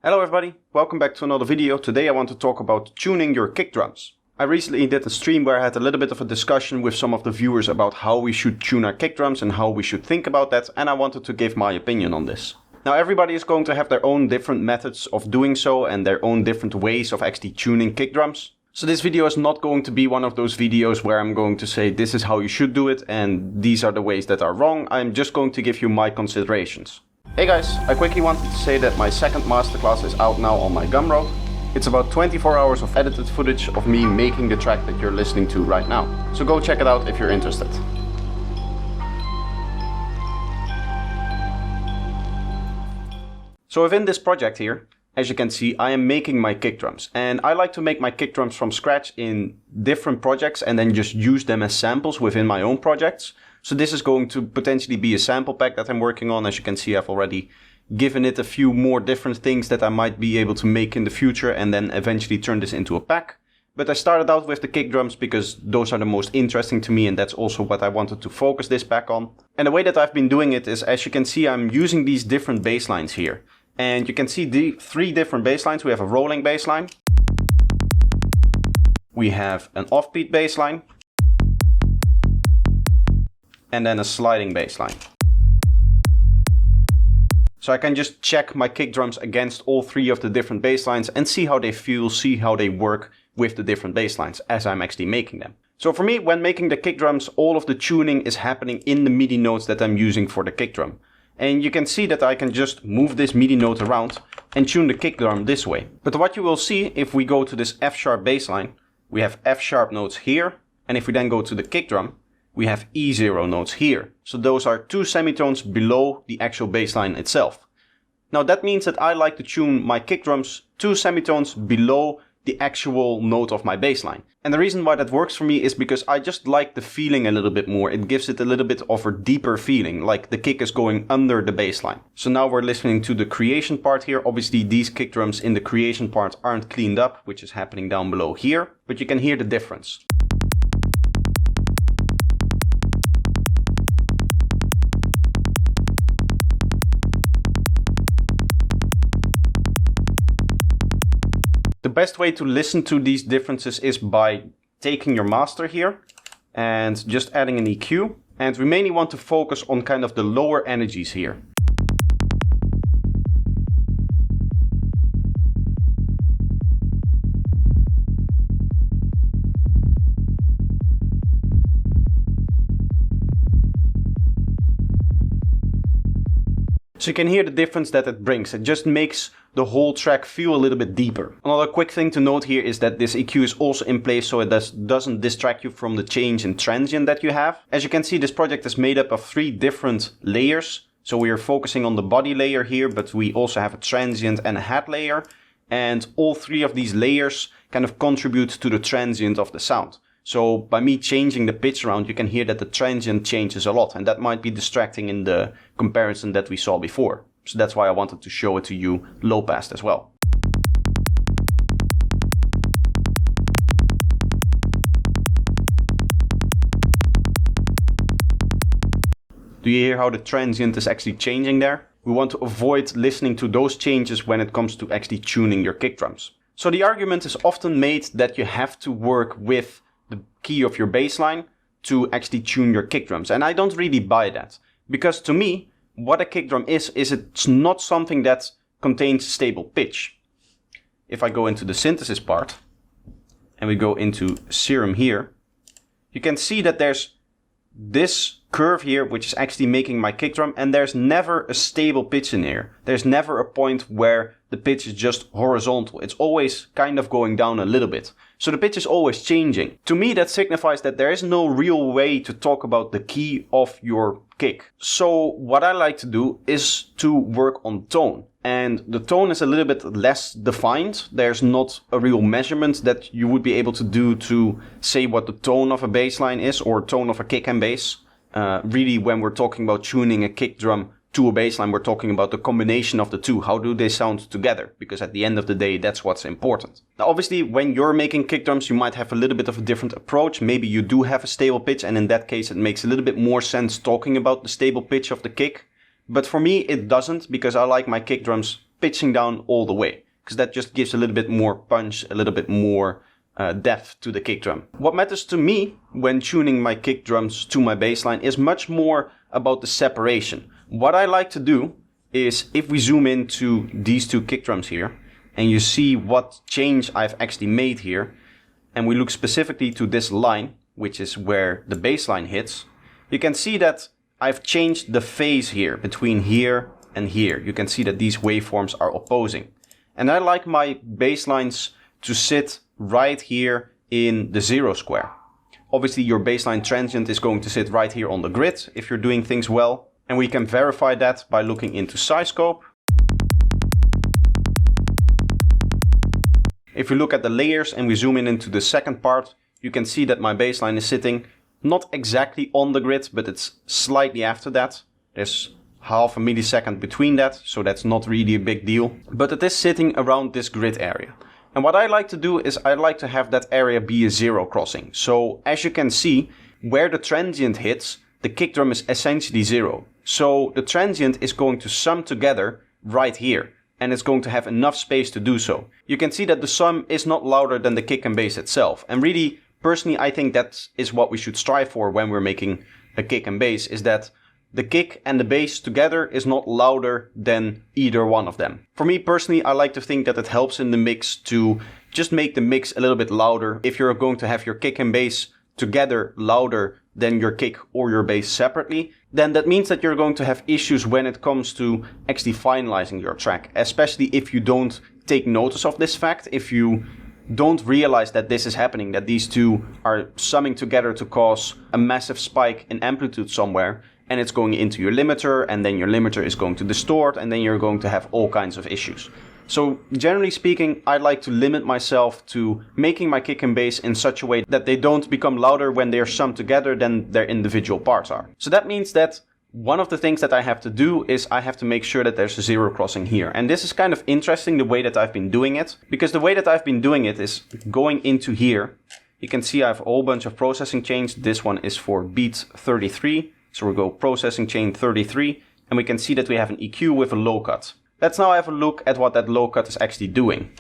Hello everybody, welcome back to another video. Today I want to talk about tuning your kick drums. I recently did a stream where I had a little bit of a discussion with some of the viewers about how we should tune our kick drums and how we should think about that, and I wanted to give my opinion on this. Now everybody is going to have their own different methods of doing so and their own different ways of actually tuning kick drums. So this video is not going to be one of those videos where I'm going to say this is how you should do it and these are the ways that are wrong. I'm just going to give you my considerations. Hey guys, I quickly wanted to say that my second masterclass is out now on my Gumroad. It's about 24 hours of edited footage of me making the track that you're listening to right now. So go check it out if you're interested. So within this project here, as you can see, I am making my kick drums. And I like to make my kick drums from scratch in different projects and then just use them as samples within my own projects. So this is going to potentially be a sample pack that I'm working on. As you can see, I've already given it a few more different things that I might be able to make in the future and then eventually turn this into a pack. But I started out with the kick drums because those are the most interesting to me and that's also what I wanted to focus this pack on. And the way that I've been doing it is, as you can see, I'm using these different bass lines here. And you can see the three different bass lines. We have a rolling bass line. We have an offbeat bass line. And then a sliding bass line. So I can just check my kick drums against all three of the different bass lines and see how they feel, see how they work with the different bass lines as I'm actually making them. So for me, when making the kick drums, all of the tuning is happening in the MIDI notes that I'm using for the kick drum. And you can see that I can just move this MIDI note around and tune the kick drum this way. But what you will see if we go to this F sharp bass line, we have F sharp notes here. And if we then go to the kick drum, we have E0 notes here. So those are two semitones below the actual bass line itself. Now that means that I like to tune my kick drums two semitones below the actual note of my bass line. And the reason why that works for me is because I just like the feeling a little bit more. It gives it a little bit of a deeper feeling, like the kick is going under the bass line. So now we're listening to the creation part here. Obviously these kick drums in the creation part aren't cleaned up, which is happening down below here, but you can hear the difference. The best way to listen to these differences is by taking your master here and just adding an EQ. And we mainly want to focus on kind of the lower energies here. So you can hear the difference that it brings. It just makes the whole track feel a little bit deeper. Another quick thing to note here is that this EQ is also in place so it doesn't distract you from the change in transient that you have. As you can see, this project is made up of three different layers. So we are focusing on the body layer here, but we also have a transient and a head layer. And all three of these layers kind of contribute to the transient of the sound. So by me changing the pitch around, you can hear that the transient changes a lot, and that might be distracting in the comparison that we saw before. So that's why I wanted to show it to you low pass as well. Do you hear how the transient is actually changing there? We want to avoid listening to those changes when it comes to actually tuning your kick drums. So the argument is often made that you have to work with the key of your bass line to actually tune your kick drums. And I don't really buy that. Because to me, what a kick drum is it's not something that contains stable pitch. If I go into the synthesis part and we go into Serum here, you can see that there's this curve here which is actually making my kick drum, and there's never a stable pitch in here. There's never a point where the pitch is just horizontal. It's always kind of going down a little bit. So the pitch is always changing. To me, that signifies that there is no real way to talk about the key of your kick. So what I like to do is to work on tone. And the tone is a little bit less defined. There's not a real measurement that you would be able to do to say what the tone of a bass line is or tone of a kick and bass. Really, when we're talking about tuning a kick drum to a bass line, we're talking about the combination of the two. How do they sound together? Because at the end of the day, that's what's important. Now, obviously, when you're making kick drums, you might have a little bit of a different approach. Maybe you do have a stable pitch, and in that case, it makes a little bit more sense talking about the stable pitch of the kick. But for me, it doesn't, because I like my kick drums pitching down all the way, because that just gives a little bit more punch, a little bit more depth to the kick drum. What matters to me when tuning my kick drums to my bass line is much more about the separation. What I like to do is, if we zoom into these two kick drums here, and you see what change I've actually made here, and we look specifically to this line, which is where the bass line hits, you can see that I've changed the phase here between here and here. You can see that these waveforms are opposing. And I like my bass lines to sit right here in the 0 square. Obviously your bassline transient is going to sit right here on the grid if you're doing things well. And we can verify that by looking into SizeScope. If we look at the layers and we zoom in into the second part, you can see that my bassline is sitting not exactly on the grid, but it's slightly after that. There's half a millisecond between that, so that's not really a big deal. But it is sitting around this grid area. And what I like to do is I like to have that area be a 0 crossing. So as you can see, where the transient hits, the kick drum is essentially 0. So the transient is going to sum together right here, and it's going to have enough space to do so. You can see that the sum is not louder than the kick and bass itself. And really, personally, I think that is what we should strive for when we're making a kick and bass, is that the kick and the bass together is not louder than either one of them. For me personally, I like to think that it helps in the mix to just make the mix a little bit louder. If you're going to have your kick and bass together louder than your kick or your bass separately, then that means that you're going to have issues when it comes to actually finalizing your track, especially if you don't take notice of this fact, if you don't realize that this is happening, that these two are summing together to cause a massive spike in amplitude somewhere, and it's going into your limiter, and then your limiter is going to distort, and then you're going to have all kinds of issues. So generally speaking, I like to limit myself to making my kick and bass in such a way that they don't become louder when they're summed together than their individual parts are. So that means that one of the things that I have to do is I have to make sure that there's a 0 crossing here. And this is kind of interesting, the way that I've been doing it, because the way that I've been doing it is going into here. You can see I have a whole bunch of processing chains. This one is for beat 33. So we'll go processing chain 33, and we can see that we have an EQ with a low cut. Let's now have a look at what that low cut is actually doing.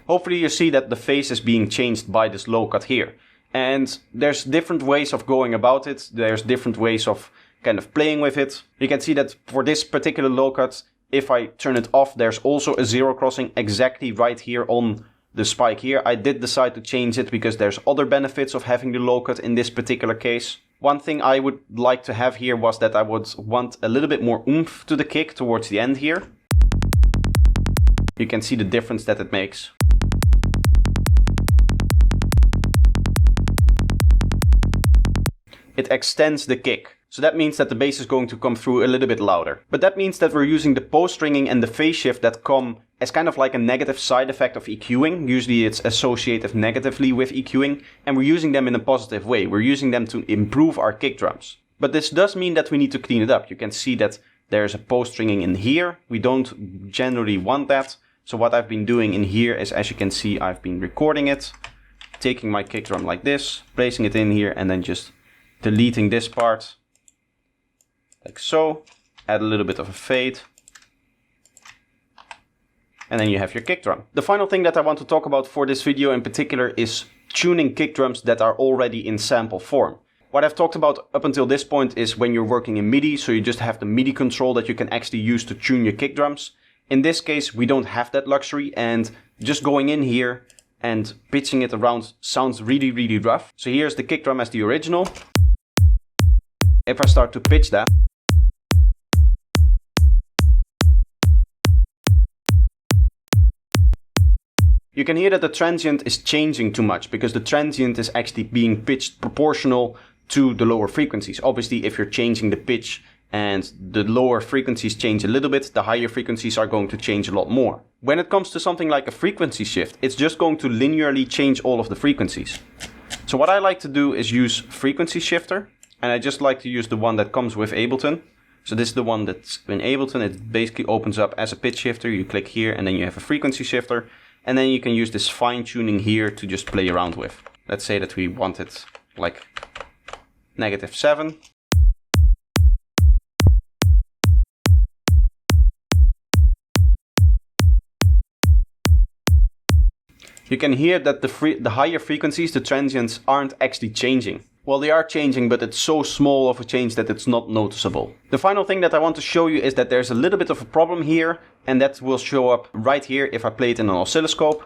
Hopefully you see that the phase is being changed by this low cut here. And there's different ways of going about it. There's different ways of kind of playing with it. You can see that for this particular low cut, if I turn it off, there's also a 0 crossing exactly right here on the spike here. I did decide to change it because there's other benefits of having the low cut in this particular case. One thing I would like to have here was that I would want a little bit more oomph to the kick towards the end here. You can see the difference that it makes. It extends the kick. So that means that the bass is going to come through a little bit louder. But that means that we're using the post-stringing and the phase shift that come as kind of like a negative side effect of EQing. Usually it's associated negatively with EQing, and we're using them in a positive way. We're using them to improve our kick drums. But this does mean that we need to clean it up. You can see that there's a post-stringing in here. We don't generally want that. So what I've been doing in here is, as you can see, I've been recording it, taking my kick drum like this, placing it in here, and then just deleting this part. Like so, add a little bit of a fade, and then you have your kick drum. The final thing that I want to talk about for this video in particular is tuning kick drums that are already in sample form. What I've talked about up until this point is when you're working in MIDI, so you just have the MIDI control that you can actually use to tune your kick drums. In this case, we don't have that luxury, and just going in here and pitching it around sounds really, really rough. So here's the kick drum as the original. If I start to pitch that, you can hear that the transient is changing too much, because the transient is actually being pitched proportional to the lower frequencies. Obviously, if you're changing the pitch and the lower frequencies change a little bit, the higher frequencies are going to change a lot more. When it comes to something like a frequency shift, it's just going to linearly change all of the frequencies. So what I like to do is use frequency shifter, and I just like to use the one that comes with Ableton. So this is the one that's in Ableton. It basically opens up as a pitch shifter. You click here and then you have a frequency shifter. And then you can use this fine tuning here to just play around with. Let's say that we want it like -7. You can hear that the higher frequencies, the transients, aren't actually changing. Well, they are changing, but it's so small of a change that it's not noticeable. The final thing that I want to show you is that there's a little bit of a problem here, and that will show up right here if I play it in an oscilloscope.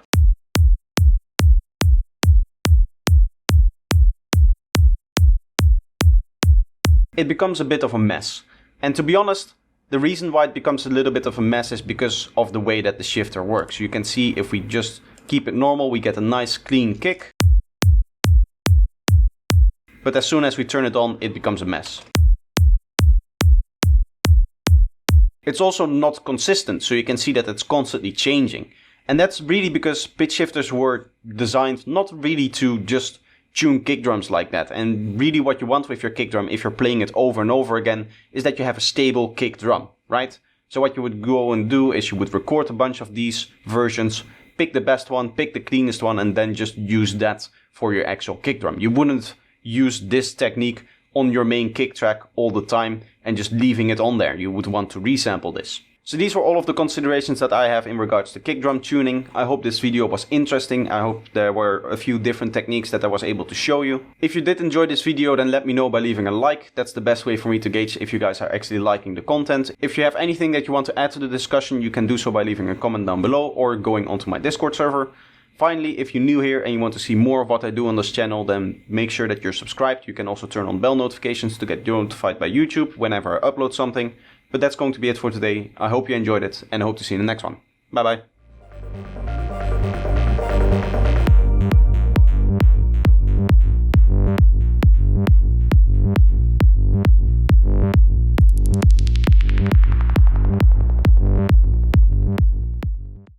It becomes a bit of a mess. And to be honest, the reason why it becomes a little bit of a mess is because of the way that the shifter works. You can see if we just keep it normal, we get a nice clean kick. But as soon as we turn it on, it becomes a mess. It's also not consistent, so you can see that it's constantly changing. And that's really because pitch shifters were designed not really to just tune kick drums like that. And really what you want with your kick drum, if you're playing it over and over again, is that you have a stable kick drum, right? So what you would go and do is you would record a bunch of these versions, pick the best one, pick the cleanest one, and then just use that for your actual kick drum. You wouldn't use this technique on your main kick track all the time and just leaving it on there. You would want to resample this. So these were all of the considerations that I have in regards to kick drum tuning. I hope this video was interesting. I hope there were a few different techniques that I was able to show you. If you did enjoy this video, then let me know by leaving a like. That's the best way for me to gauge if you guys are actually liking the content. If you have anything that you want to add to the discussion, you can do so by leaving a comment down below or going onto my Discord server. Finally, if you're new here and you want to see more of what I do on this channel, then make sure that you're subscribed. You can also turn on bell notifications to get notified by YouTube whenever I upload something. But that's going to be it for today. I hope you enjoyed it and I hope to see you in the next one. Bye bye.